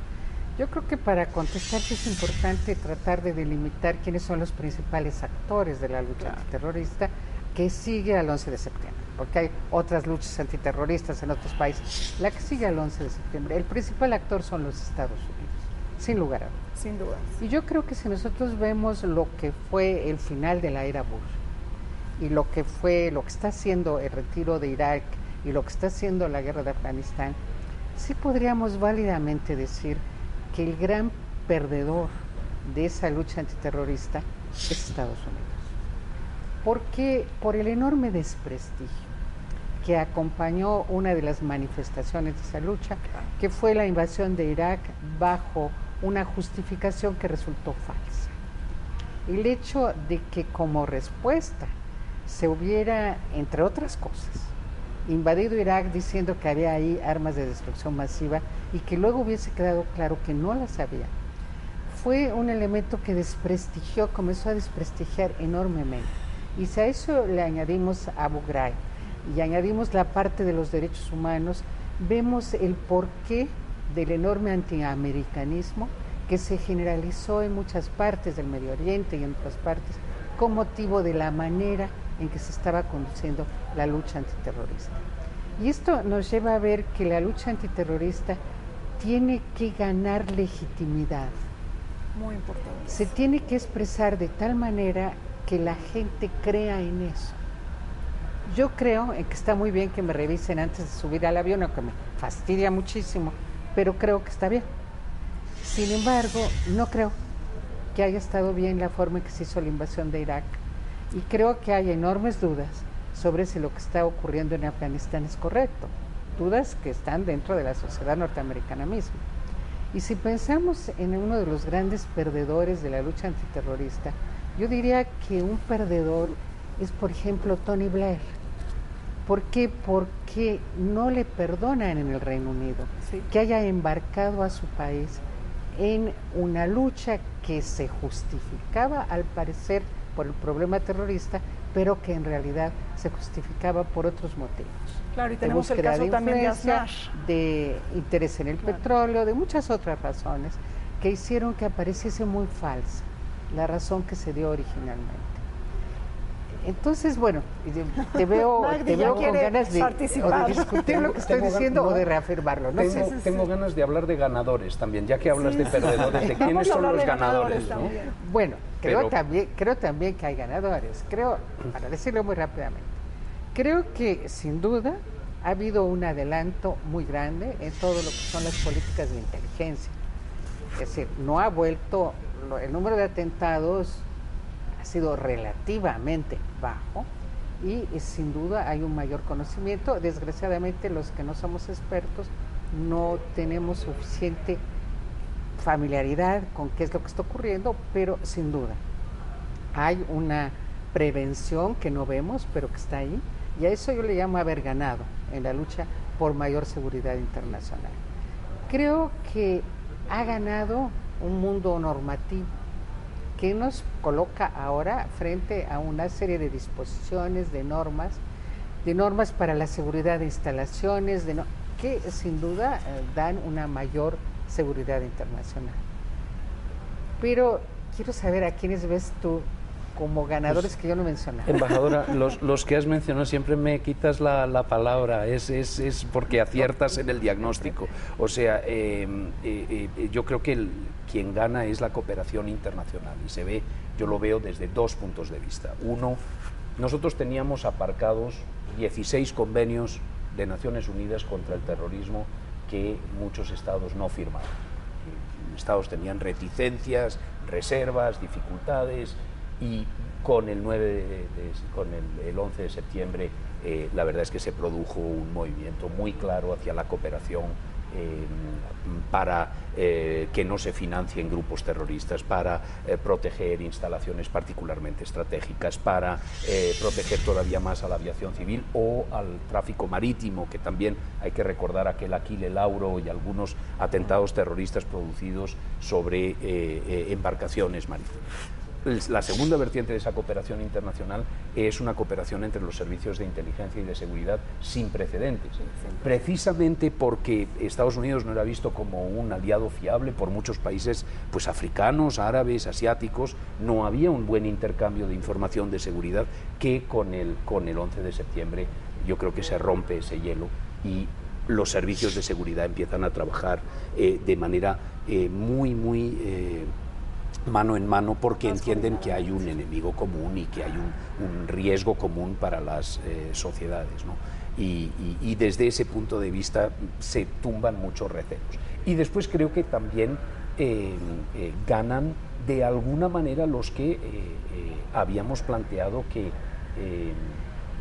Yo creo que para contestarte es importante tratar de delimitar quiénes son los principales actores de la lucha antiterrorista que sigue al 11 de septiembre, porque hay otras luchas antiterroristas en otros países. La que sigue al 11 de septiembre, el principal actor son los Estados Unidos, sin lugar a dudas. Sin duda. Y yo creo que si nosotros vemos lo que fue el final de la era Bush, y lo que está haciendo el retiro de Irak y lo que está haciendo la guerra de Afganistán, sí podríamos válidamente decir que el gran perdedor de esa lucha antiterrorista es Estados Unidos. Porque por el enorme desprestigio que acompañó una de las manifestaciones de esa lucha, que fue la invasión de Irak bajo una justificación que resultó falsa. El hecho de que como respuesta se hubiera, entre otras cosas, invadido Irak diciendo que había ahí armas de destrucción masiva y que luego hubiese quedado claro que no las había. Fue un elemento que comenzó a desprestigiar enormemente. Y si a eso le añadimos a Abu Ghraib y añadimos la parte de los derechos humanos, vemos el porqué del enorme antiamericanismo que se generalizó en muchas partes del Medio Oriente y en otras partes con motivo de la manera en que se estaba conduciendo la lucha antiterrorista. Y esto nos lleva a ver que la lucha antiterrorista tiene que ganar legitimidad. Muy importante. Se tiene que expresar de tal manera que la gente crea en eso. Yo creo en que está muy bien que me revisen antes de subir al avión, aunque me fastidia muchísimo, pero creo que está bien. Sin embargo, no creo que haya estado bien la forma en que se hizo la invasión de Irak, y creo que hay enormes dudas sobre si lo que está ocurriendo en Afganistán es correcto, dudas que están dentro de la sociedad norteamericana misma. Y si pensamos en uno de los grandes perdedores de la lucha antiterrorista, yo diría que un perdedor es, por ejemplo, Tony Blair. ¿Por qué? Porque no le perdonan en el Reino Unido que haya embarcado a su país en una lucha que se justificaba, al parecer, por el problema terrorista, pero que en realidad se justificaba por otros motivos. Claro, y tenemos el caso también de Aznar, de interés en el petróleo, de muchas otras razones que hicieron que apareciese muy falsa la razón que se dio originalmente. Entonces, bueno, te veo con ganas de discutir lo que estoy diciendo o de reafirmarlo. No tengo ganas de hablar de ganadores también, ya que hablas de perdedores, de quiénes son los ganadores, ¿no? Bueno, creo también que hay ganadores. Para decirlo muy rápidamente, creo que sin duda ha habido un adelanto muy grande en todo lo que son las políticas de inteligencia. Es decir, no ha vuelto, el número de atentados ha sido relativamente bajo y sin duda hay un mayor conocimiento. Desgraciadamente los que no somos expertos no tenemos suficiente familiaridad con qué es lo que está ocurriendo, pero sin duda hay una prevención que no vemos, pero que está ahí, y a eso yo le llamo haber ganado en la lucha por mayor seguridad internacional. Creo que ha ganado un mundo normativo que nos coloca ahora frente a una serie de disposiciones, de normas para la seguridad de instalaciones, que sin duda dan una mayor seguridad internacional. Pero quiero saber a quiénes ves tú como ganadores que yo no mencionaba. Embajadora, los que has mencionado siempre me quitas la palabra, es porque aciertas en el diagnóstico. O sea, yo creo que quien gana es la cooperación internacional y yo lo veo desde dos puntos de vista. Uno, nosotros teníamos aparcados 16 convenios de Naciones Unidas contra el terrorismo que muchos estados no firmaron. Estados tenían reticencias, reservas, dificultades, y con el 11 de septiembre la verdad es que se produjo un movimiento muy claro hacia la cooperación para que no se financien grupos terroristas, para proteger instalaciones particularmente estratégicas, para proteger todavía más a la aviación civil o al tráfico marítimo, que también hay que recordar aquel Aquile Lauro y algunos atentados terroristas producidos sobre embarcaciones marítimas. La segunda vertiente de esa cooperación internacional es una cooperación entre los servicios de inteligencia y de seguridad sin precedentes, precisamente porque Estados Unidos no era visto como un aliado fiable por muchos países pues africanos, árabes, asiáticos. No había un buen intercambio de información de seguridad, que con el 11 de septiembre yo creo que se rompe ese hielo y los servicios de seguridad empiezan a trabajar de manera muy mano en mano, porque entienden que hay un enemigo común y que hay un riesgo común para las sociedades, ¿no? Y desde ese punto de vista se tumban muchos recelos. Y después creo que también ganan de alguna manera los que habíamos planteado que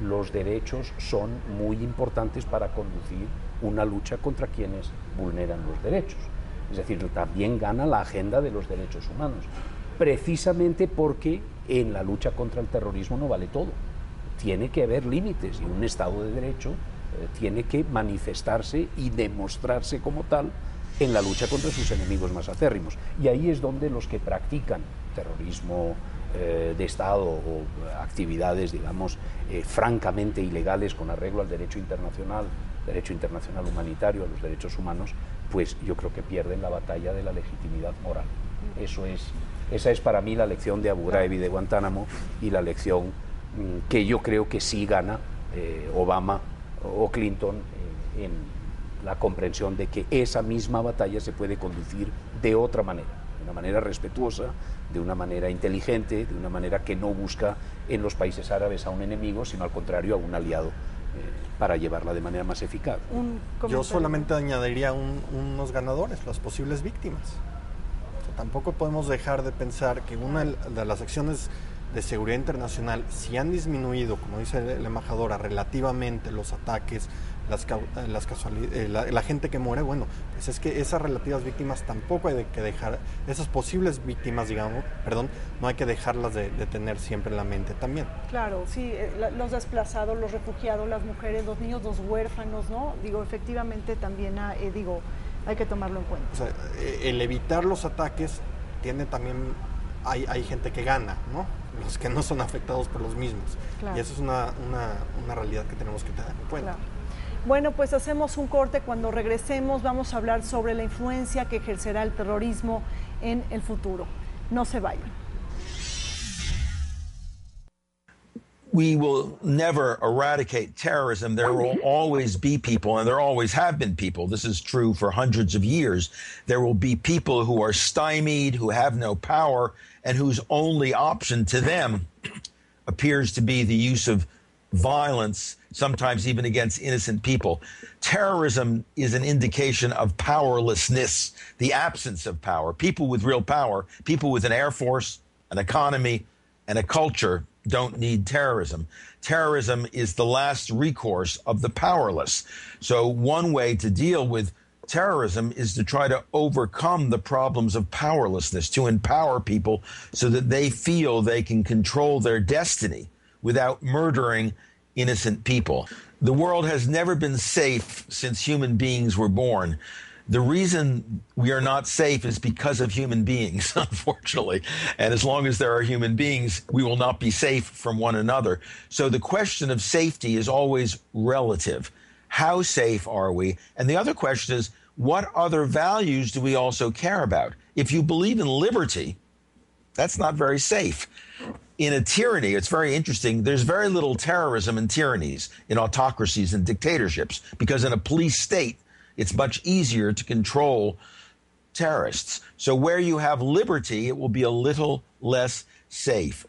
los derechos son muy importantes para conducir una lucha contra quienes vulneran los derechos. Es decir, también gana la agenda de los derechos humanos, precisamente porque en la lucha contra el terrorismo no vale todo. Tiene que haber límites y un Estado de Derecho tiene que manifestarse y demostrarse como tal en la lucha contra sus enemigos más acérrimos. Y ahí es donde los que practican terrorismo de Estado o actividades, digamos, francamente ilegales con arreglo al derecho internacional humanitario, a los derechos humanos, pues yo creo que pierden la batalla de la legitimidad moral. Esa es para mí la lección de Abu Ghraib y de Guantánamo, y la lección que yo creo que sí gana Obama o Clinton en la comprensión de que esa misma batalla se puede conducir de otra manera, de una manera respetuosa, de una manera inteligente, de una manera que no busca en los países árabes a un enemigo, sino al contrario a un aliado, para llevarla de manera más eficaz. Yo solamente añadiría unos ganadores, las posibles víctimas. O sea, tampoco podemos dejar de pensar que una de las acciones de seguridad internacional, si han disminuido, como dice la embajadora, relativamente los ataques, la gente que muere, bueno, pues es que esas relativas víctimas tampoco hay que dejar, esas posibles víctimas, digamos, no hay que dejarlas de tener siempre en la mente también. Claro, sí, los desplazados, los refugiados, las mujeres, los niños, los huérfanos, ¿no? Digo, efectivamente también, hay que tomarlo en cuenta. O sea, el evitar los ataques tiene también, hay gente que gana, ¿no? Los que no son afectados por los mismos. Claro. Y eso es una realidad que tenemos que tener en cuenta. Claro. Bueno, pues hacemos un corte. Cuando regresemos vamos a hablar sobre la influencia que ejercerá el terrorismo en el futuro. No se vayan. We will never eradicate terrorism. There will always be people, and there always have been people. This is true for hundreds of years. There will be people who are stymied, who have no power, and whose only option to them appears to be the use of violence, sometimes even against innocent people. Terrorism is an indication of powerlessness, the absence of power. People with real power, people with an air force, an economy, and a culture don't need terrorism. Terrorism is the last recourse of the powerless. So one way to deal with terrorism is to try to overcome the problems of powerlessness, to empower people so that they feel they can control their destiny without murdering innocent people. The world has never been safe since human beings were born. The reason we are not safe is because of human beings, unfortunately. And as long as there are human beings, we will not be safe from one another. So the question of safety is always relative. How safe are we? And the other question is, what other values do we also care about? If you believe in liberty, that's not very safe. In a tyranny, it's very interesting. There's very little terrorism in tyrannies, in autocracies and dictatorships, because in a police state, it's much easier to control terrorists. So where you have liberty, it will be a little less safe.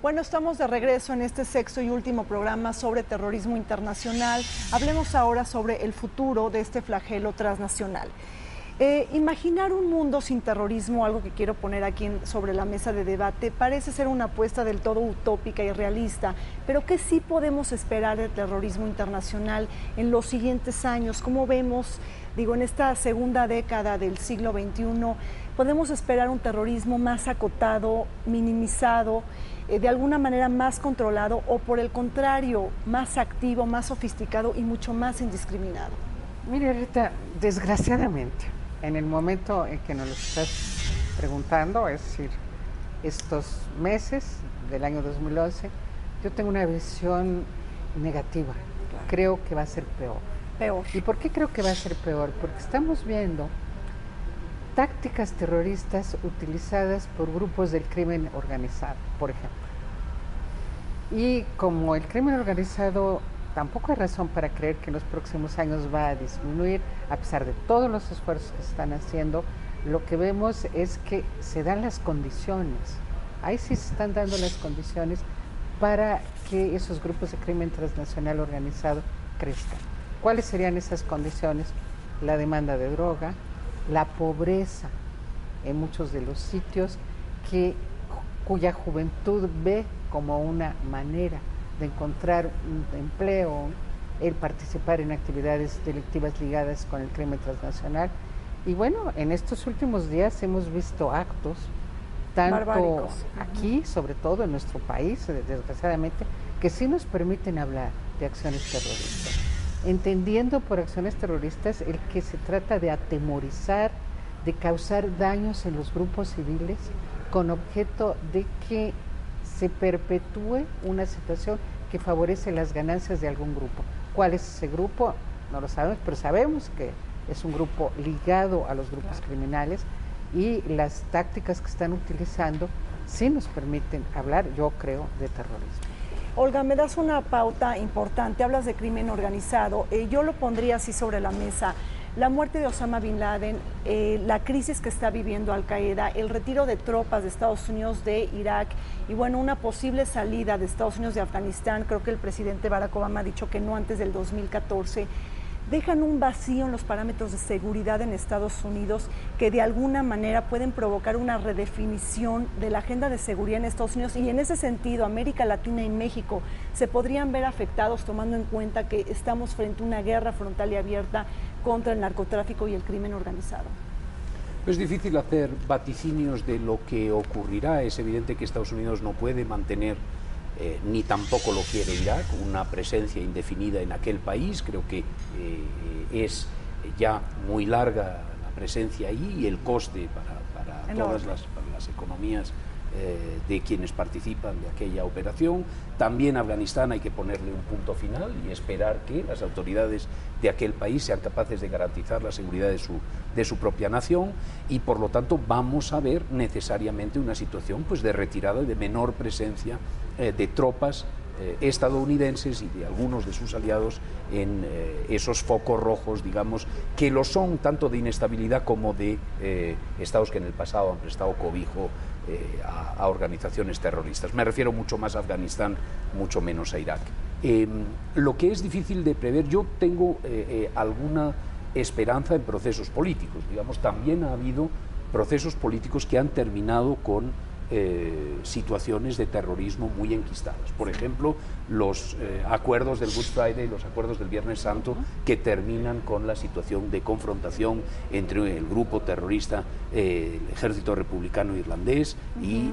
Bueno, estamos de regreso en este sexto y último programa sobre terrorismo internacional. Hablemos ahora sobre el futuro de este flagelo transnacional. Imaginar un mundo sin terrorismo, algo que quiero poner aquí sobre la mesa de debate, parece ser una apuesta del todo utópica y realista, pero ¿qué sí podemos esperar del terrorismo internacional en los siguientes años? ¿Cómo vemos, en esta segunda década del siglo XXI, podemos esperar un terrorismo más acotado, minimizado, de alguna manera más controlado, o por el contrario, más activo, más sofisticado y mucho más indiscriminado? Mire, Rita, desgraciadamente, en el momento en que nos lo estás preguntando, es decir, estos meses del año 2011, yo tengo una visión negativa. Claro. Creo que va a ser peor. Peor. ¿Y por qué creo que va a ser peor? Porque estamos viendo tácticas terroristas utilizadas por grupos del crimen organizado, por ejemplo. Y como el crimen organizado tampoco hay razón para creer que en los próximos años va a disminuir, a pesar de todos los esfuerzos que se están haciendo, lo que vemos es que se dan las condiciones, ahí sí se están dando las condiciones para que esos grupos de crimen transnacional organizado crezcan. ¿Cuáles serían esas condiciones? La demanda de droga, la pobreza en muchos de los sitios, cuya juventud ve como una manera de encontrar un empleo, el participar en actividades delictivas ligadas con el crimen transnacional. Y bueno, en estos últimos días hemos visto actos, tanto barbáricos, aquí, sobre todo en nuestro país, desgraciadamente, que sí nos permiten hablar de acciones terroristas, entendiendo por acciones terroristas el que se trata de atemorizar, de causar daños en los grupos civiles con objeto de que se perpetúe una situación que favorece las ganancias de algún grupo. ¿Cuál es ese grupo? No lo sabemos, pero sabemos que es un grupo ligado a los grupos criminales, y las tácticas que están utilizando sí nos permiten hablar, yo creo, de terrorismo. Olga, me das una pauta importante, hablas de crimen organizado, yo lo pondría así sobre la mesa. La muerte de Osama Bin Laden, la crisis que está viviendo Al-Qaeda, el retiro de tropas de Estados Unidos de Irak y bueno, una posible salida de Estados Unidos de Afganistán, creo que el presidente Barack Obama ha dicho que no antes del 2014, dejan un vacío en los parámetros de seguridad en Estados Unidos que de alguna manera pueden provocar una redefinición de la agenda de seguridad en Estados Unidos, y en ese sentido América Latina y México se podrían ver afectados tomando en cuenta que estamos frente a una guerra frontal y abierta contra el narcotráfico y el crimen organizado. Es difícil hacer vaticinios de lo que ocurrirá. Es evidente que Estados Unidos no puede mantener ni tampoco lo quiere Irak, una presencia indefinida en aquel país. Creo que es ya muy larga la presencia ahí, y el coste para todas las economías de quienes participan de aquella operación. También a Afganistán hay que ponerle un punto final y esperar que las autoridades de aquel país sean capaces de garantizar la seguridad de su propia nación, y por lo tanto vamos a ver necesariamente una situación pues de retirada y de menor presencia de tropas estadounidenses y de algunos de sus aliados en esos focos rojos, digamos, que lo son tanto de inestabilidad como de estados que en el pasado han prestado cobijo a organizaciones terroristas. Me refiero mucho más a Afganistán, mucho menos a Irak. Lo que es difícil de prever, yo tengo alguna esperanza en procesos políticos, digamos, también ha habido procesos políticos que han terminado con situaciones de terrorismo muy enquistadas. Por ejemplo, los acuerdos del Good Friday, los acuerdos del Viernes Santo, que terminan con la situación de confrontación entre el grupo terrorista, el Ejército Republicano Irlandés, y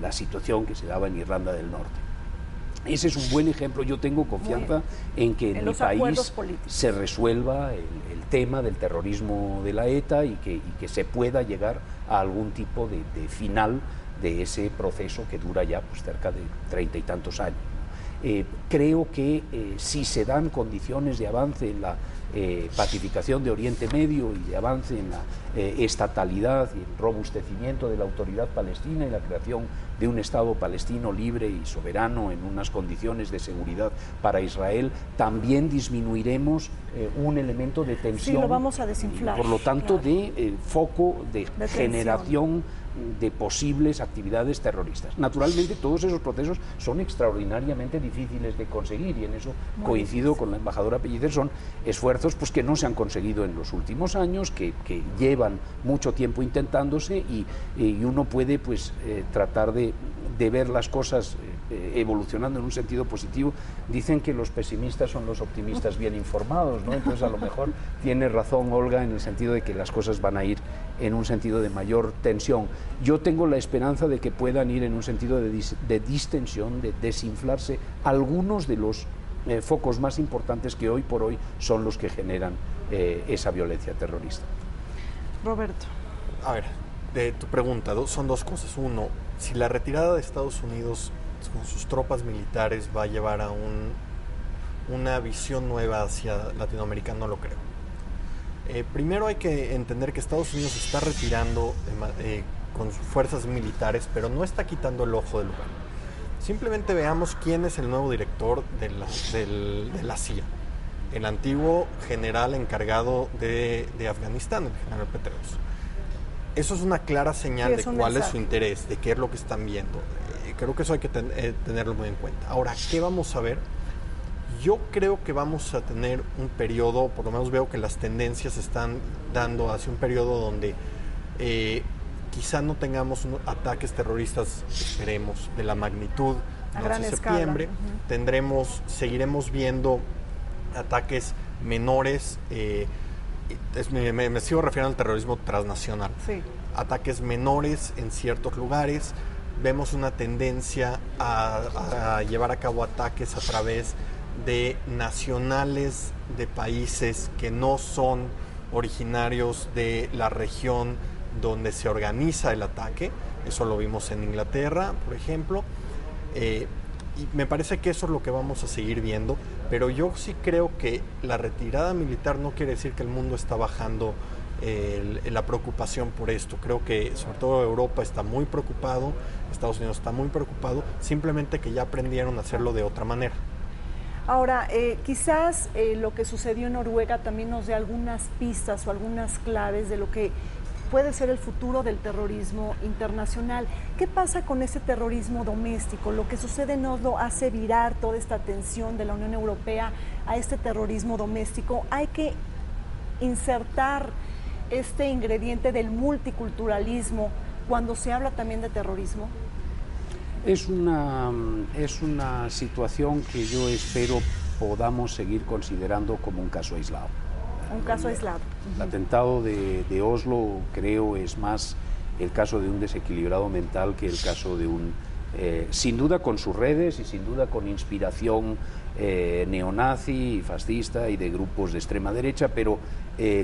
la situación que se daba en Irlanda del Norte. Ese es un buen ejemplo. Yo tengo confianza en que en mi país se resuelva el tema del terrorismo de la ETA y que se pueda llegar a algún tipo de final de ese proceso que dura ya pues cerca de 30 y tantos años. Creo que si se dan condiciones de avance en la pacificación de Oriente Medio y de avance en la estatalidad y el robustecimiento de la autoridad palestina y la creación de un Estado palestino libre y soberano en unas condiciones de seguridad para Israel, también disminuiremos un elemento de tensión. Sí, lo vamos a desinflar. Por lo tanto, claro, de foco de generación de posibles actividades terroristas. Naturalmente, todos esos procesos son extraordinariamente difíciles de conseguir, y en eso coincido con la embajadora Pellicer. Son esfuerzos pues, que no se han conseguido en los últimos años, que llevan mucho tiempo intentándose, y uno puede pues, tratar de ver las cosas evolucionando en un sentido positivo. Dicen que los pesimistas son los optimistas bien informados, ¿no? Entonces a lo mejor tiene razón Olga en el sentido de que las cosas van a ir en un sentido de mayor tensión. Yo tengo la esperanza de que puedan ir en un sentido de distensión, de desinflarse algunos de los focos más importantes que hoy por hoy son los que generan esa violencia terrorista. Roberto. A ver, de tu pregunta, son dos cosas. Uno, si la retirada de Estados Unidos con sus tropas militares va a llevar a una visión nueva hacia Latinoamérica, no lo creo. Primero hay que entender que Estados Unidos se está retirando con sus fuerzas militares, pero no está quitando el ojo del lugar. Simplemente veamos quién es el nuevo director de la CIA. El antiguo general encargado de Afganistán, el general Petraeus. Eso es una clara señal de cuál es su interés, de qué es lo que están viendo. Creo que eso hay que tenerlo muy en cuenta. Ahora, ¿qué vamos a ver? Yo creo que vamos a tener un periodo, por lo menos veo que las tendencias se están dando hacia un periodo donde quizá no tengamos ataques terroristas, esperemos, de la magnitud de septiembre. Seguiremos viendo ataques menores, me sigo refiriendo al terrorismo transnacional. Sí. Ataques menores en ciertos lugares. Vemos una tendencia a llevar a cabo ataques a través de nacionales de países que no son originarios de la región donde se organiza el ataque. Eso lo vimos en Inglaterra, por ejemplo. Y me parece que eso es lo que vamos a seguir viendo, pero yo sí creo que la retirada militar no quiere decir que el mundo está bajando la preocupación por esto. Creo que sobre todo Europa está muy preocupado, Estados Unidos está muy preocupado, simplemente que ya aprendieron a hacerlo de otra manera. Ahora, quizás lo que sucedió en Noruega también nos dé algunas pistas o algunas claves de lo que puede ser el futuro del terrorismo internacional. ¿Qué pasa con ese terrorismo doméstico? Lo que sucede en Oslo hace virar toda esta atención de la Unión Europea a este terrorismo doméstico. Hay que insertar este ingrediente del multiculturalismo cuando se habla también de terrorismo. Es una situación que yo espero podamos seguir considerando como un caso aislado. Un caso aislado. El atentado de Oslo, creo, es más el caso de un desequilibrado mental que el caso de un, sin duda con sus redes y sin duda con inspiración neonazi, fascista y de grupos de extrema derecha, pero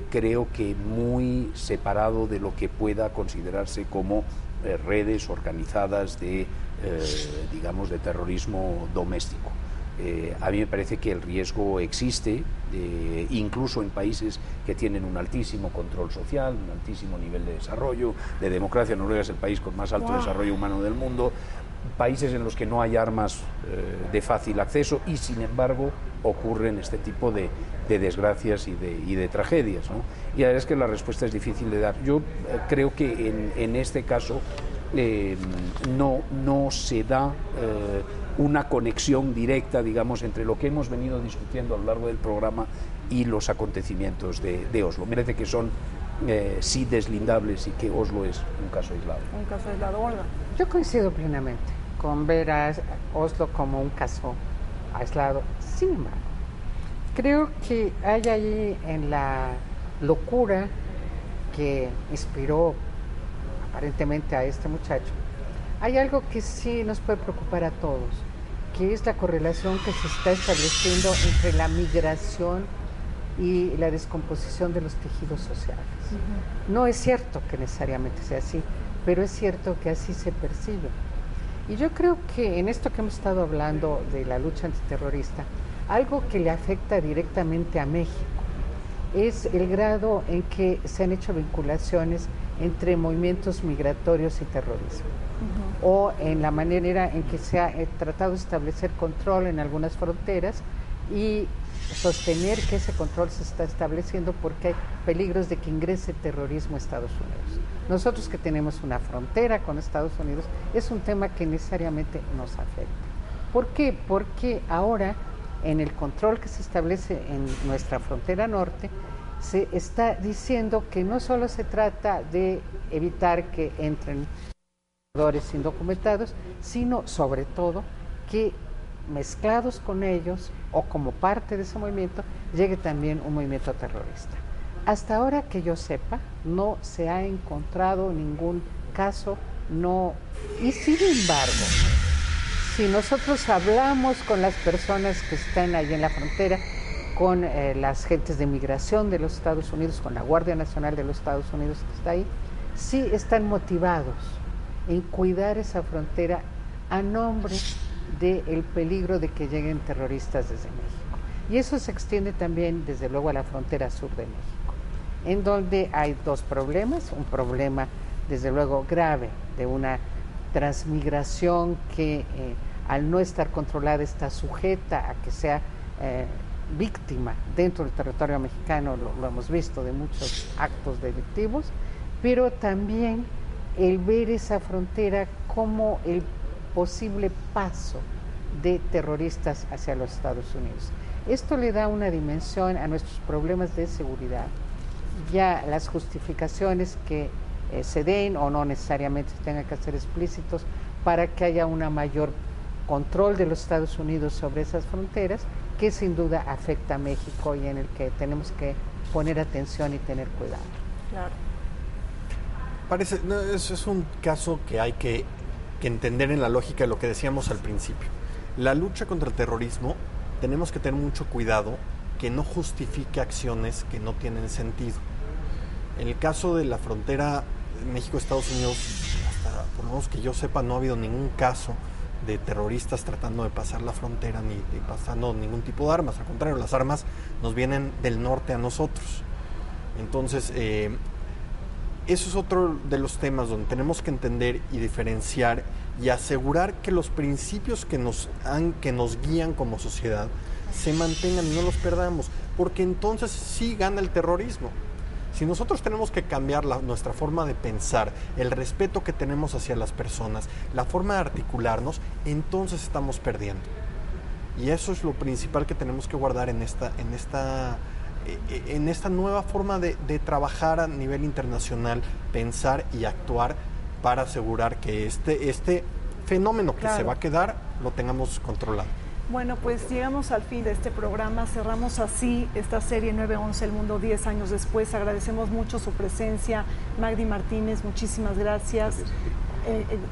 creo que muy separado de lo que pueda considerarse como redes organizadas de, digamos, de terrorismo doméstico. A mí me parece que el riesgo existe, incluso en países que tienen un altísimo control social, un altísimo nivel de desarrollo, de democracia. Noruega es el país con más alto desarrollo humano del mundo, países en los que no hay armas de fácil acceso y sin embargo ocurren este tipo de desgracias y de tragedias, ¿no? Y la verdad es que la respuesta es difícil de dar. Yo creo que en este caso no se da una conexión directa, digamos, entre lo que hemos venido discutiendo a lo largo del programa y los acontecimientos de Oslo. Me parece que son sí deslindables y que Oslo es un caso aislado. Un caso aislado, Olga. Yo coincido plenamente con ver a Oslo como un caso aislado. Sin embargo, creo que hay allí en la locura que inspiró aparentemente a este muchacho, hay algo que sí nos puede preocupar a todos, que es la correlación que se está estableciendo entre la migración y la descomposición de los tejidos sociales. No es cierto que necesariamente sea así, pero es cierto que así se percibe. Y yo creo que en esto que hemos estado hablando de la lucha antiterrorista, algo que le afecta directamente a México es el grado en que se han hecho vinculaciones entre movimientos migratorios y terrorismo, o en la manera en que se ha tratado de establecer control en algunas fronteras y sostener que ese control se está estableciendo porque hay peligros de que ingrese terrorismo a Estados Unidos. Nosotros que tenemos una frontera con Estados Unidos, es un tema que necesariamente nos afecta. ¿Por qué? Porque ahora, en el control que se establece en nuestra frontera norte, se está diciendo que no solo se trata de evitar que entren jugadores indocumentados, sino sobre todo que mezclados con ellos o como parte de ese movimiento llegue también un movimiento terrorista. Hasta ahora que yo sepa, no se ha encontrado ningún caso, y sin embargo, si nosotros hablamos con las personas que están ahí en la frontera, con las gentes de migración de los Estados Unidos, con la Guardia Nacional de los Estados Unidos que está ahí, sí están motivados en cuidar esa frontera a nombre del peligro de que lleguen terroristas desde México. Y eso se extiende también, desde luego, a la frontera sur de México, en donde hay dos problemas: un problema, desde luego, grave de una transmigración que al no estar controlada está sujeta a que sea víctima dentro del territorio mexicano, lo hemos visto, de muchos actos delictivos, pero también el ver esa frontera como el posible paso de terroristas hacia los Estados Unidos. Esto le da una dimensión a nuestros problemas de seguridad. Ya las justificaciones que se den, o no necesariamente tengan que ser explícitos, para que haya una mayor control de los Estados Unidos sobre esas fronteras, que sin duda afecta a México y en el que tenemos que poner atención y tener cuidado. Claro. Es un caso que hay que entender en la lógica de lo que decíamos al principio. La lucha contra el terrorismo, tenemos que tener mucho cuidado que no justifique acciones que no tienen sentido. En el caso de la frontera México-Estados Unidos, hasta por lo menos que yo sepa, no ha habido ningún caso de terroristas tratando de pasar la frontera ni pasando ningún tipo de armas. Al contrario, las armas nos vienen del norte a nosotros. Entonces, eso es otro de los temas donde tenemos que entender y diferenciar y asegurar que los principios que nos guían como sociedad se mantengan y no los perdamos, porque entonces sí gana el terrorismo. Si nosotros tenemos que cambiar nuestra forma de pensar, el respeto que tenemos hacia las personas, la forma de articularnos, entonces estamos perdiendo. Y eso es lo principal que tenemos que guardar en esta nueva forma de trabajar a nivel internacional, pensar y actuar para asegurar que este fenómeno que se va a quedar lo tengamos controlado. Bueno, pues llegamos al fin de este programa, cerramos así esta serie 9/11, El Mundo 10 años después. Agradecemos mucho su presencia, Magdi Martínez, muchísimas gracias,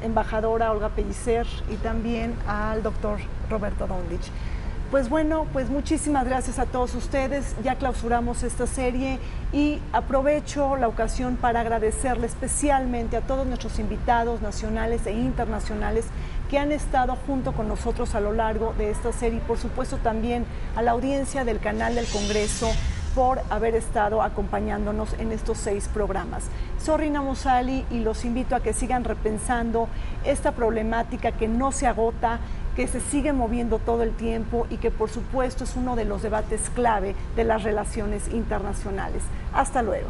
embajadora Olga Pellicer, y también al doctor Roberto Dondich. Pues bueno, pues muchísimas gracias a todos ustedes. Ya clausuramos esta serie y aprovecho la ocasión para agradecerle especialmente a todos nuestros invitados nacionales e internacionales que han estado junto con nosotros a lo largo de esta serie, y por supuesto también a la audiencia del canal del Congreso por haber estado acompañándonos en estos 6 programas. Soy Rina Musali y los invito a que sigan repensando esta problemática que no se agota, que se sigue moviendo todo el tiempo y que por supuesto es uno de los debates clave de las relaciones internacionales. Hasta luego.